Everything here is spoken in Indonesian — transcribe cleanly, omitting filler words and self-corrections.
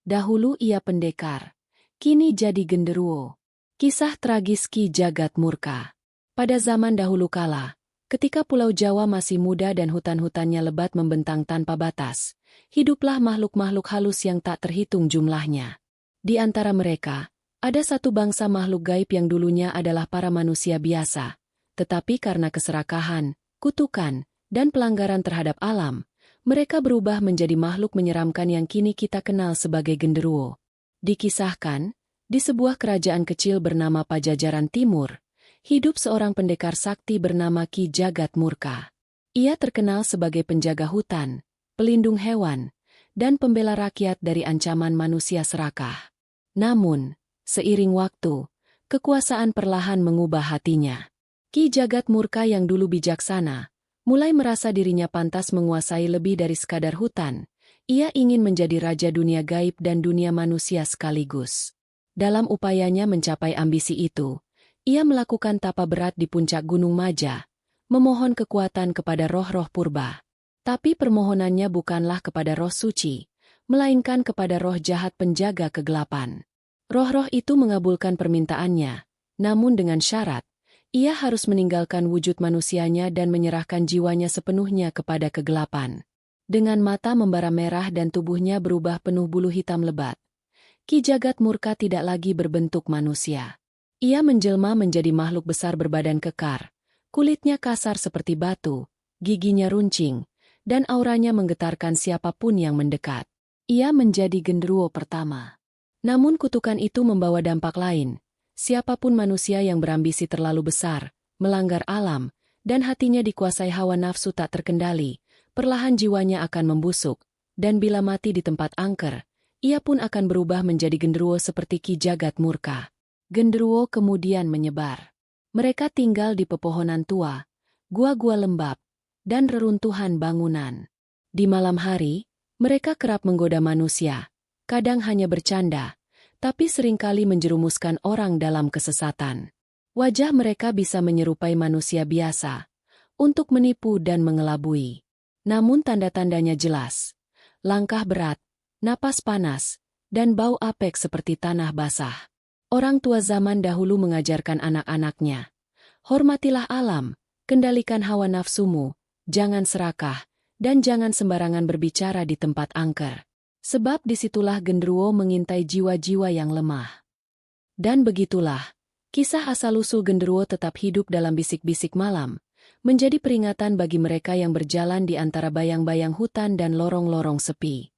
Dahulu ia pendekar, kini jadi genderuwo. Kisah tragis Ki Jagatmurka. Pada zaman dahulu kala, ketika Pulau Jawa masih muda dan hutan-hutannya lebat membentang tanpa batas, hiduplah makhluk-makhluk halus yang tak terhitung jumlahnya. Di antara mereka, ada satu bangsa makhluk gaib yang dulunya adalah para manusia biasa, tetapi karena keserakahan, kutukan, dan pelanggaran terhadap alam, mereka berubah menjadi makhluk menyeramkan yang kini kita kenal sebagai genderuwo. Dikisahkan, di sebuah kerajaan kecil bernama Pajajaran Timur, hidup seorang pendekar sakti bernama Ki Jagatmurka. Ia terkenal sebagai penjaga hutan, pelindung hewan, dan pembela rakyat dari ancaman manusia serakah. Namun, seiring waktu, kekuasaan perlahan mengubah hatinya. Ki Jagatmurka yang dulu bijaksana, mulai merasa dirinya pantas menguasai lebih dari sekadar hutan. Ia ingin menjadi raja dunia gaib dan dunia manusia sekaligus. Dalam upayanya mencapai ambisi itu, ia melakukan tapa berat di puncak Gunung Maja, memohon kekuatan kepada roh-roh purba. Tapi permohonannya bukanlah kepada roh suci, melainkan kepada roh jahat penjaga kegelapan. Roh-roh itu mengabulkan permintaannya, namun dengan syarat, ia harus meninggalkan wujud manusianya dan menyerahkan jiwanya sepenuhnya kepada kegelapan. Dengan mata membara merah dan tubuhnya berubah penuh bulu hitam lebat, Ki Jagatmurka tidak lagi berbentuk manusia. Ia menjelma menjadi makhluk besar berbadan kekar, kulitnya kasar seperti batu, giginya runcing, dan auranya menggetarkan siapapun yang mendekat. Ia menjadi genderuwo pertama. Namun kutukan itu membawa dampak lain. Siapapun manusia yang berambisi terlalu besar, melanggar alam, dan hatinya dikuasai hawa nafsu tak terkendali, perlahan jiwanya akan membusuk, dan bila mati di tempat angker, ia pun akan berubah menjadi genderuwo seperti Ki Jagatmurka. Genderuwo kemudian menyebar. Mereka tinggal di pepohonan tua, gua-gua lembab, dan reruntuhan bangunan. Di malam hari, mereka kerap menggoda manusia, kadang hanya bercanda, tapi seringkali menjerumuskan orang dalam kesesatan. Wajah mereka bisa menyerupai manusia biasa, untuk menipu dan mengelabui. Namun tanda-tandanya jelas. Langkah berat, napas panas, dan bau apek seperti tanah basah. Orang tua zaman dahulu mengajarkan anak-anaknya, hormatilah alam, kendalikan hawa nafsumu, jangan serakah, dan jangan sembarangan berbicara di tempat angker. Sebab disitulah genderuwo mengintai jiwa-jiwa yang lemah. Dan begitulah, kisah asal-usul genderuwo tetap hidup dalam bisik-bisik malam, menjadi peringatan bagi mereka yang berjalan di antara bayang-bayang hutan dan lorong-lorong sepi.